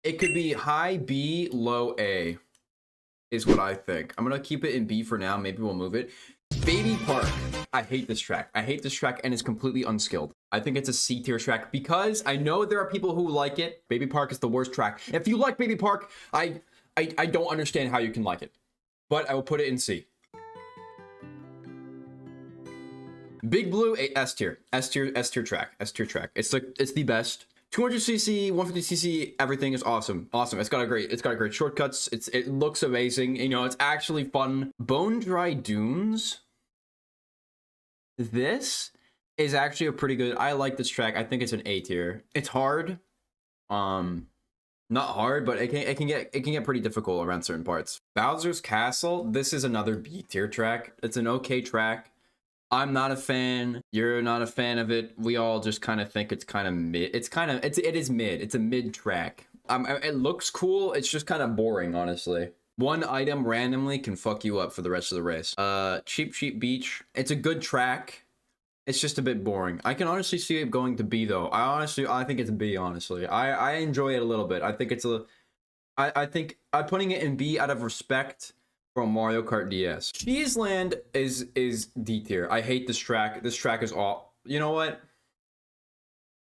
It could be high B, low A, is what I think. I'm gonna keep it in B for now. Maybe we'll move it. Baby Park. I hate this track. I hate this track, and it's completely unskilled. I think it's a C tier track because I know there are people who like it. Baby Park is the worst track. If you like Baby Park, I don't understand how you can like it, but I will put it in C. Big Blue, S tier, S tier, S tier track, S tier track. It's the best. 200cc, 150cc, everything is awesome. Awesome. It's got great shortcuts. It looks amazing. You know, it's actually fun. Bone Dry Dunes. This is actually a pretty good. I like this track. I think it's an A tier. It's hard. Not hard, but it can get pretty difficult around certain parts. Bowser's Castle. This is another B tier track. It's an okay track. I'm not a fan. You're not a fan of it. We all just kind of think it's kind of mid. It is mid. It's a mid track. It looks cool. It's just kind of boring, honestly. One item randomly can fuck you up for the rest of the race. Cheap Cheap Beach. It's a good track. It's just a bit boring. I can honestly see it going to B though. I think it's B, honestly. I enjoy it a little bit. I think it's I think I'm putting it in B out of respect from Mario Kart DS. Cheeseland is D tier. I hate this track. This track is all. You know what?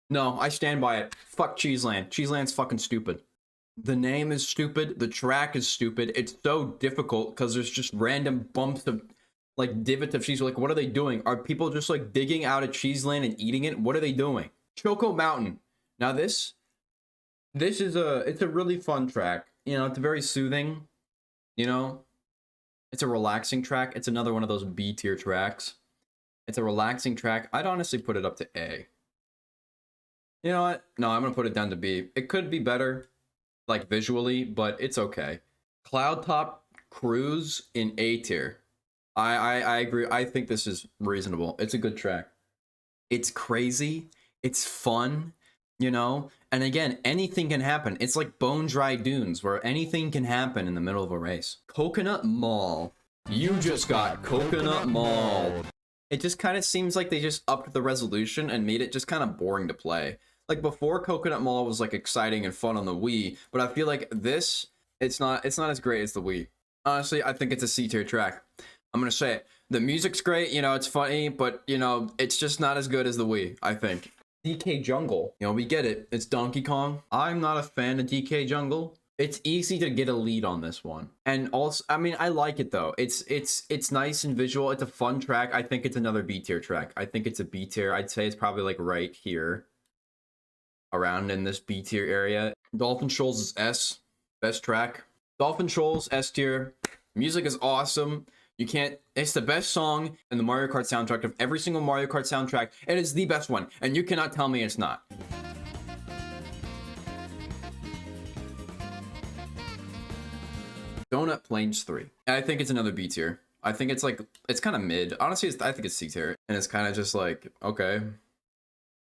No, I stand by it. Fuck Cheeseland. Cheeseland's fucking stupid. The name is stupid. The track is stupid. It's so difficult because there's just random bumps of like divots of cheese. Like, what are they doing? Are people just like digging out a Cheeseland and eating it? What are they doing? Choco Mountain. Now this is it's a really fun track. You know, it's very soothing. You know, it's a relaxing track. It's another one of those B tier tracks. It's a relaxing track. I'd honestly put it up to A. You know what? No, I'm gonna put it down to B. It could be better, like visually, but it's okay. Cloud Top Cruise in A tier. I agree. I think this is reasonable. It's a good track. It's crazy. It's fun, you know? And again, anything can happen. It's like Bone Dry Dunes, where anything can happen in the middle of a race. Coconut Mall. You just got Coconut Mall. It just kind of seems like they just upped the resolution and made it just kind of boring to play. Like before, Coconut Mall was like exciting and fun on the Wii, but I feel like this, it's not as great as the Wii. Honestly, I think it's a C tier track. I'm gonna say it. The music's great, you know, it's funny, but you know, it's just not as good as the Wii, I think. DK Jungle, you know, we get it. It's Donkey Kong. I'm not a fan of DK Jungle. It's easy to get a lead on this one. And also, I mean, I like it though. It's nice and visual. It's a fun track. I think it's another B tier track. I think it's a B tier. I'd say it's probably like right here, around in this B tier area. Dolphin Shoals is S, best track. Dolphin Shoals, S tier. Music is awesome. It's the best song in the Mario Kart soundtrack of every single Mario Kart soundtrack. It is the best one, and you cannot tell me it's not. Donut Plains 3. I think it's another B tier. I think it's like, it's kind of mid. Honestly, I think it's C tier. And it's kind of just like, okay,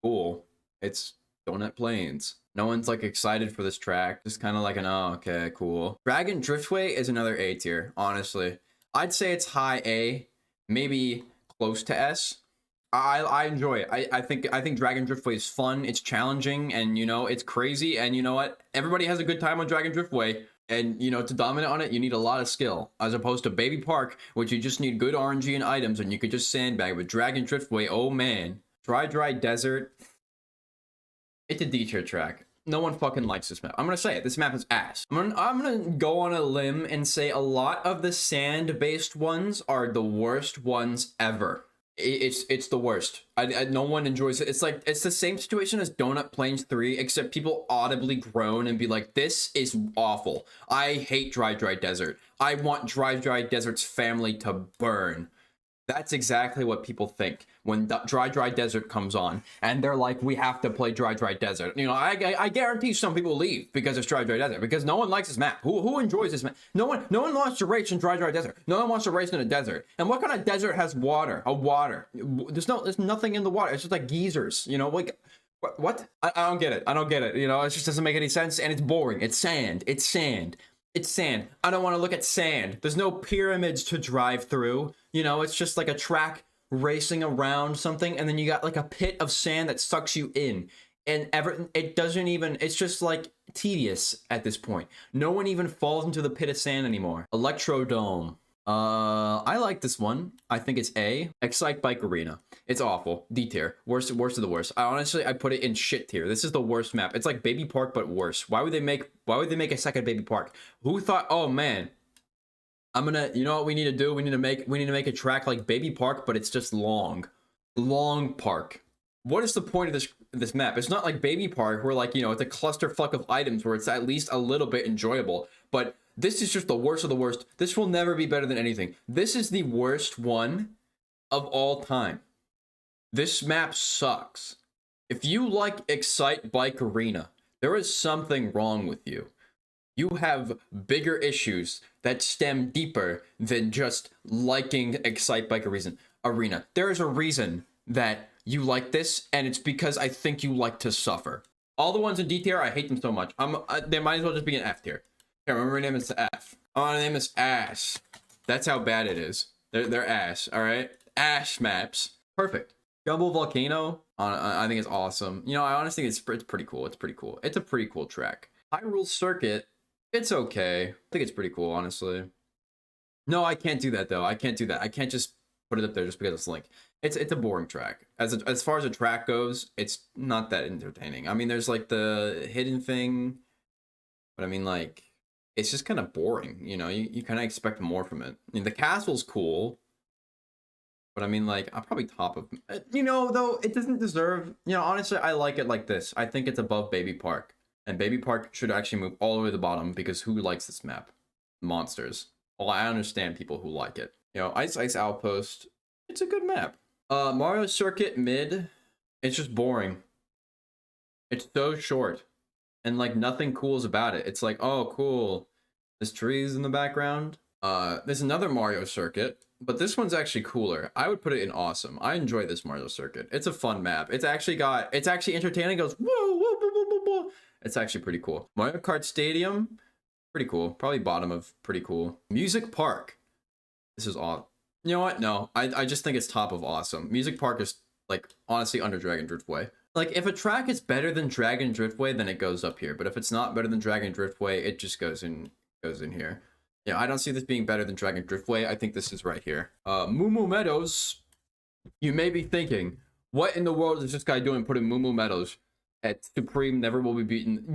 cool. It's Donut Plains. No one's like excited for this track. Just kind of like oh, okay, cool. Dragon Driftway is another A tier, honestly. I'd say it's high A, maybe close to S. I enjoy it. I think Dragon Driftway is fun. It's challenging, and you know, it's crazy. And you know what? Everybody has a good time on Dragon Driftway. And you know, to dominate on it, you need a lot of skill, as opposed to Baby Park, which you just need good RNG and items, and you could just sandbag. With Dragon Driftway, oh man. Dry Desert. It's a D tier track. No one fucking likes this map. I'm gonna say it. This map is ass. I'm gonna go on a limb and say a lot of the sand-based ones are the worst ones ever. It's the worst. No one enjoys it. It's like, it's the same situation as Donut Plains 3, except people audibly groan and be like, this is awful. I hate Dry Desert. I want Dry Desert's family to burn. That's exactly what people think when Dry Desert comes on, and they're like, we have to play Dry Desert. You know, I guarantee some people leave because it's Dry Desert, because no one likes this map. Who enjoys this map? No one wants to race in Dry Desert. No one wants to race in a desert. And what kind of desert has water? There's nothing in the water. It's just like geysers. You know, like what? I don't get it. I don't get it. You know, it just doesn't make any sense, and it's boring. It's sand. It's sand. It's sand. I don't want to look at sand. There's no pyramids to drive through. You know, it's just like a track racing around something, and then you got like a pit of sand that sucks you in. and it doesn't even, it's just like tedious at this point. No one even falls into the pit of sand anymore. Electrodome. I like this one. I think it's A. Excite Bike Arena. It's awful. D tier. Worst of the worst. I put it in shit tier. This is the worst map. It's like Baby Park but worse. Why would they make a second Baby Park? Who thought, oh man, you know what we need to do? We need to make a track like Baby Park, but it's just long. Long park. What is the point of this map? It's not like Baby Park where, like, you know, it's a clusterfuck of items where it's at least a little bit enjoyable. But this is just the worst of the worst. This will never be better than anything. This is the worst one of all time. This map sucks. If you like Excite Bike Arena, there is something wrong with you. You have bigger issues that stem deeper than just liking Excite Bike Arena. There is a reason that you like this, and it's because I think you like to suffer. All the ones in D tier, I hate them so much. They might as well just be an F tier. Here, remember my name is F. Oh, my name is Ash. That's how bad it is. They're ash, all right? Ash maps. Perfect. Gumball Volcano, I think it's awesome. You know, I honestly think it's pretty cool. It's pretty cool. It's a pretty cool track. Hyrule Circuit, it's okay. I think it's pretty cool, honestly. No, I can't do that, though. I can't do that. I can't just put it up there just because it's Link. It's a boring track. As far as a track goes, it's not that entertaining. I mean, there's like the hidden thing, but I mean, like, it's just kind of boring. You know, you kind of expect more from it. I mean, the castle's cool, but I mean, like, I'll probably top of, you know, though it doesn't deserve. You know, honestly, I like it like this. I think it's above Baby Park, and Baby Park should actually move all the way to the bottom because who likes this map? Monsters. Well, I understand people who like it. You know, Ice Ice Outpost. It's a good map. Mario Circuit mid, it's just boring. It's so short, and like nothing cool is about it. It's like, oh, cool, there's trees in the background. There's another Mario Circuit, but this one's actually cooler. I would put it in awesome. I enjoy this Mario Circuit. It's a fun map. It's actually entertaining. It goes whoa, whoa, whoa, whoa, whoa, whoa. It's actually pretty cool. Mario Kart Stadium, pretty cool. Probably bottom of pretty cool. Music Park. This is awesome. You know what? No, I just think it's top of awesome. Music Park is, like, honestly under Dragon Driftway. Like, if a track is better than Dragon Driftway, then it goes up here. But if it's not better than Dragon Driftway, it just goes in here. Yeah, I don't see this being better than Dragon Driftway. I think this is right here. Moo Moo Meadows. You may be thinking, what in the world is this guy doing putting Moo Moo Meadows at Supreme Never Will Be Beaten?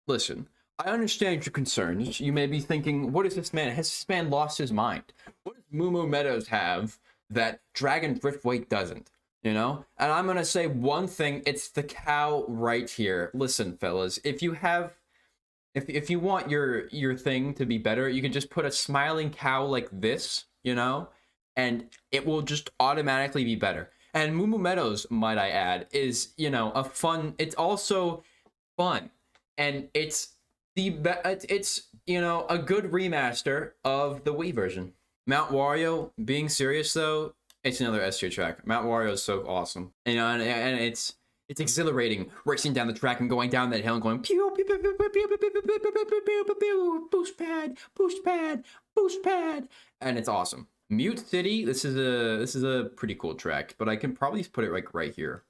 Listen. I understand your concerns. You may be thinking, what is this man? Has this man lost his mind? What does Moo Moo Meadows have that Dragon Driftway doesn't? You know? And I'm going to say one thing. It's the cow right here. Listen, fellas, if you want your thing to be better, you can just put a smiling cow like this, you know? And it will just automatically be better. And Moo Moo Meadows, might I add, is, you know, it's also fun. And it's you know, a good remaster of the Wii version. Mount Wario, being serious though, it's another S tier track. Mount Wario is so awesome, you know, and it's exhilarating racing down the track and going down that hill and going pew pew pew pew pew pew pew pew pew pew pew pew boost pad, boost pad, boost pad, and it's awesome. Mute City, this is a pretty cool track, but I can probably put it like right here.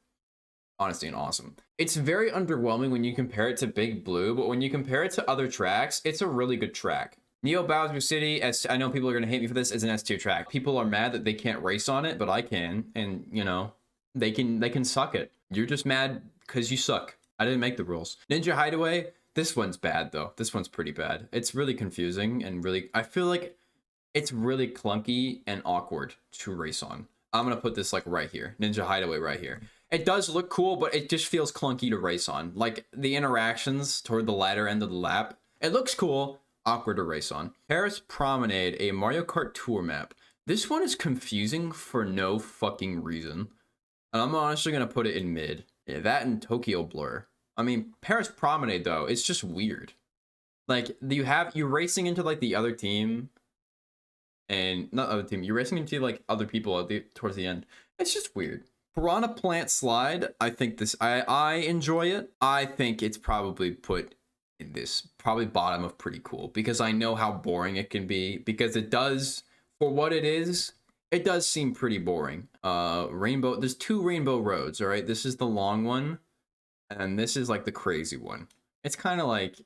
Honestly, and awesome. It's very underwhelming when you compare it to Big Blue, but when you compare it to other tracks, it's a really good track. Neo Bowser City, I know people are gonna hate me for this, is an S tier track. People are mad that they can't race on it, but I can, and you know, they can suck it. You're just mad because you suck. I didn't make the rules. Ninja Hideaway, this one's bad though. This one's pretty bad. It's really confusing and really, I feel like it's really clunky and awkward to race on. I'm gonna put this like right here, Ninja Hideaway right here. It does look cool, but it just feels clunky to race on. Like, the interactions toward the latter end of the lap, it looks cool, awkward to race on. Paris Promenade, a Mario Kart Tour map. This one is confusing for no fucking reason. And I'm honestly gonna put it in mid. Yeah, that and Tokyo Blur. I mean, Paris Promenade, though, it's just weird. Like, you're racing into, like, the other team. And, not other team, you're racing into, like, other people towards the end. It's just weird. Piranha Plant Slide, I think I enjoy it. I think it's probably put in this, probably bottom of pretty cool, because I know how boring it can be, because it does, for what it is, it does seem pretty boring. Rainbow, there's two rainbow roads, all right? This is the long one, and this is like the crazy one. It's kind of like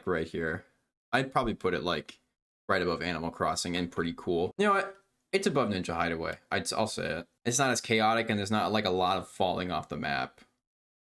right here. I'd probably put it like right above Animal Crossing and pretty cool. You know what? It's above Ninja Hideaway. I'll say it. It's not as chaotic and there's not like a lot of falling off the map.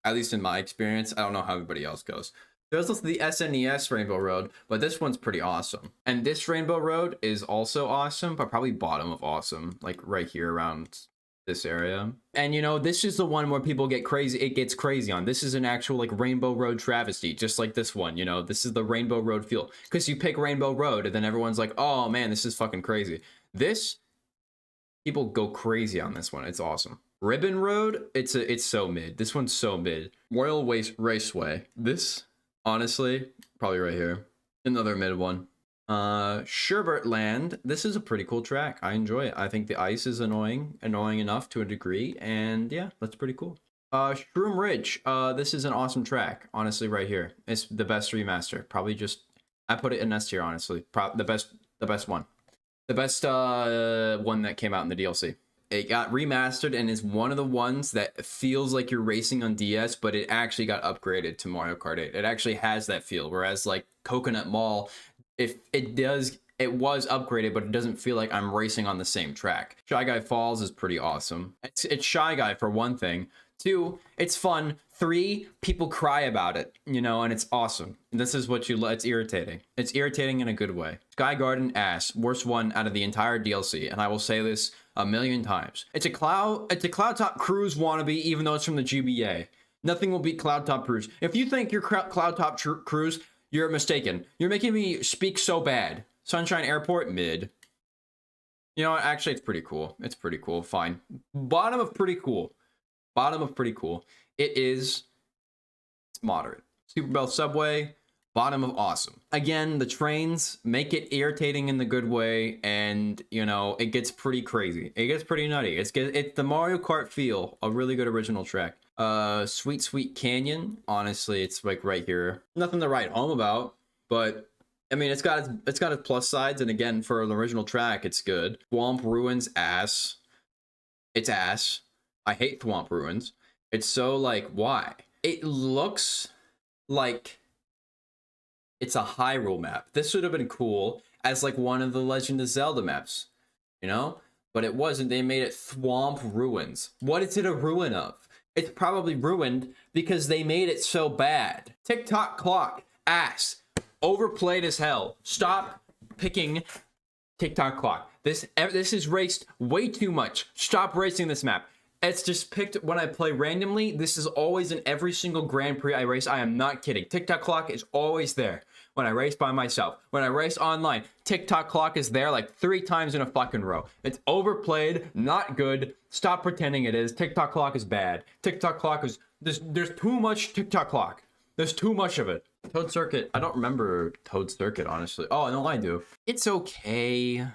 At least in my experience. I don't know how everybody else goes. There's also the SNES Rainbow Road, but this one's pretty awesome. And this Rainbow Road is also awesome, but probably bottom of awesome, like right here around this area. And you know, this is the one where people get crazy. It gets crazy on. This is an actual like Rainbow Road travesty, just like this one. You know, this is the Rainbow Road feel because you pick Rainbow Road and then everyone's like, oh man, this is fucking crazy. This people go crazy on this one. It's awesome. Ribbon Road, it's so mid. This one's so mid. Royal Raceway. This honestly probably right here. Another mid one. Sherbert Land. This is a pretty cool track. I enjoy it. I think the ice is annoying enough to a degree, and yeah, that's pretty cool. Shroom Ridge. This is an awesome track. Honestly, right here, it's the best remaster. Probably just I put it in S tier. Honestly, the best one, the best one that came out in the DLC. It got remastered and is one of the ones that feels like you're racing on DS, but it actually got upgraded to Mario Kart 8. It actually has that feel, whereas like Coconut Mall, if it does, it was upgraded, but it doesn't feel like I'm racing on the same track. Shy Guy Falls is pretty awesome. It's Shy Guy for one thing. Two, it's fun. Three, people cry about it, you know, and it's awesome. This is what you it's irritating. It's irritating in a good way. Sky Garden ass, worst one out of the entire DLC, and I will say this a million times. It's a Cloud Top Cruise wannabe, even though it's from the GBA. Nothing will beat Cloud Top Cruise. If you think you're Cloud Top Cruise, you're mistaken. You're making me speak so bad. Sunshine Airport, mid. You know what? Actually, it's pretty cool. It's pretty cool. Fine. Bottom of pretty cool. Bottom of pretty cool. It's moderate. Super Bell Subway, bottom of awesome. Again, the trains make it irritating in the good way, and you know, it gets pretty crazy. It gets pretty nutty. It's the Mario Kart feel, a really good original track. Sweet Sweet Canyon, honestly, it's like right here. Nothing to write home about, but I mean, it's got its plus sides, and again, for an original track, it's good. Swamp Ruins, ass. It's ass. I hate Swamp Ruins. It's so like, why? It looks like it's a Hyrule map. This would have been cool as like one of the Legend of Zelda maps, you know? But it wasn't. They made it Swamp Ruins. What is it a ruin of? It's probably ruined because they made it so bad. TikTok clock, ass. Overplayed as hell. Stop picking TikTok clock. This is raced way too much. Stop racing this map. It's just picked when I play randomly. This is always in every single Grand Prix I race. I am not kidding. TikTok clock is always there when I race by myself. When I race online, TikTok clock is there like 3 times in a fucking row. It's overplayed, not good. Stop pretending it is. TikTok clock is bad. TikTok clock is... There's too much TikTok clock. There's too much of it. Toad Circuit. I don't remember Toad Circuit, honestly. Oh, no, I do. It's okay.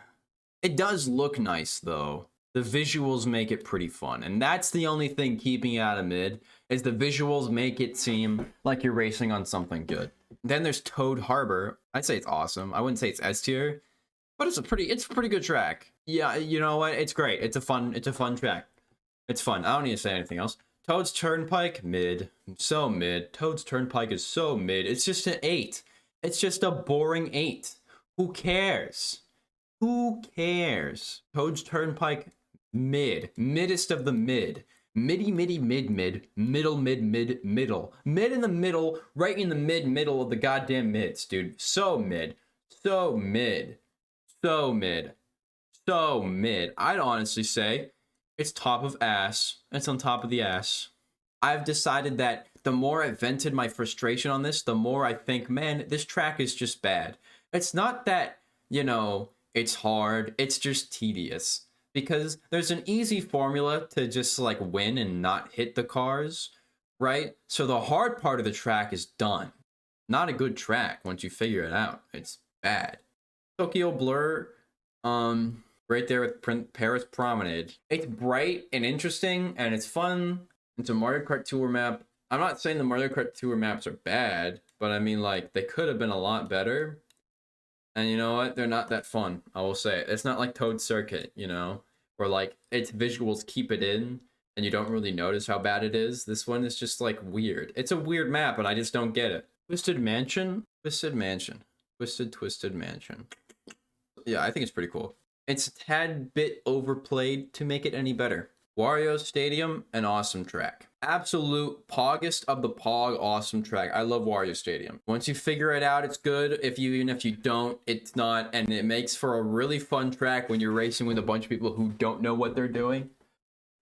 It does look nice, though. The visuals make it pretty fun, and that's the only thing keeping it out of mid, is the visuals make it seem like you're racing on something good. Then there's Toad Harbor. I'd say it's awesome. I wouldn't say it's S tier, but it's a pretty good track. Yeah, you know what? It's great. It's a fun track. It's fun. I don't need to say anything else. Toad's Turnpike, mid. So mid. Toad's Turnpike is so mid. It's just an 8. It's just a boring 8. Who cares? Who cares? Toad's Turnpike, mid. Middest of the mid. Middle. Mid in the middle, right in the middle of the goddamn mids, dude. So mid. So mid. So mid. So mid. I'd honestly say it's top of ass. It's on top of the ass. I've decided that the more I vented my frustration on this, the more I think, man, this track is just bad. It's not that, you know, it's hard. It's just tedious. Because there's an easy formula to just like win and not hit the cars, right? So the hard part of the track is done. Not a good track once you figure it out. It's bad. Tokyo Blur, right there with Paris Promenade. It's bright and interesting and it's fun. It's a Mario Kart Tour map. I'm not saying the Mario Kart Tour maps are bad, but I mean like they could have been a lot better. And you know what? They're not that fun. I will say it. It's not like Toad Circuit, you know? or like its visuals keep it in and you don't really notice how bad it is. This one is just like weird. It's a weird map and I just don't get it. Twisted Mansion? Twisted Mansion. Twisted Mansion. Yeah, I think it's pretty cool. It's a tad bit overplayed to make it any better. Wario Stadium, an awesome track. Absolute poggest of the pog, awesome track. I love Wario Stadium. Once you figure it out, it's good. Even if you don't, it's not. And it makes for a really fun track when you're racing with a bunch of people who don't know what they're doing.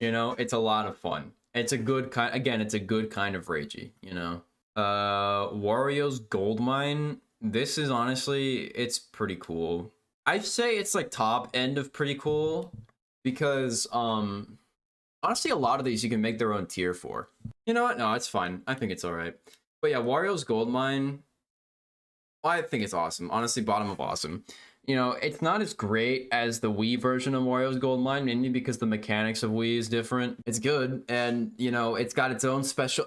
You know, it's a lot of fun. It's a good kind, again, it's a good kind of ragey, you know. Wario's Gold Mine. This is honestly, it's pretty cool. I'd say it's like top end of pretty cool because honestly a lot of these you can make their own tier for. You know what? No, it's fine. I think it's all right. But yeah, Wario's Gold Mine, I think it's awesome. Honestly, bottom of awesome. You know, it's not as great as the Wii version of Wario's Gold Mine, mainly because the mechanics of Wii is different. It's good, and you know, it's got its own special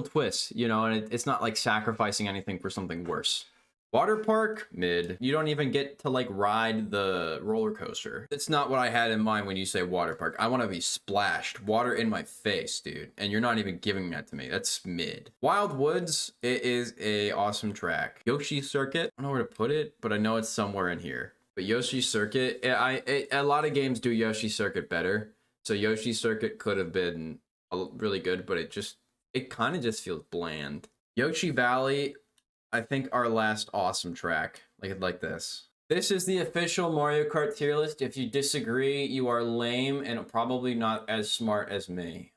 twist. You know, and it's not like sacrificing anything for something worse. Water park, mid. You don't even get to like ride the roller coaster. It's not what I had in mind when you say water park. I want to be splashed, water in my face, dude. And you're not even giving that to me. That's mid. Wild Woods, it is a awesome track. Yoshi Circuit, I don't know where to put it, but I know it's somewhere in here. But Yoshi Circuit, a lot of games do Yoshi Circuit better. So Yoshi Circuit could have been really good, but it kind of just feels bland. Yoshi Valley, I think our last awesome track, like this. This is the official Mario Kart tier list. If you disagree, you are lame and probably not as smart as me.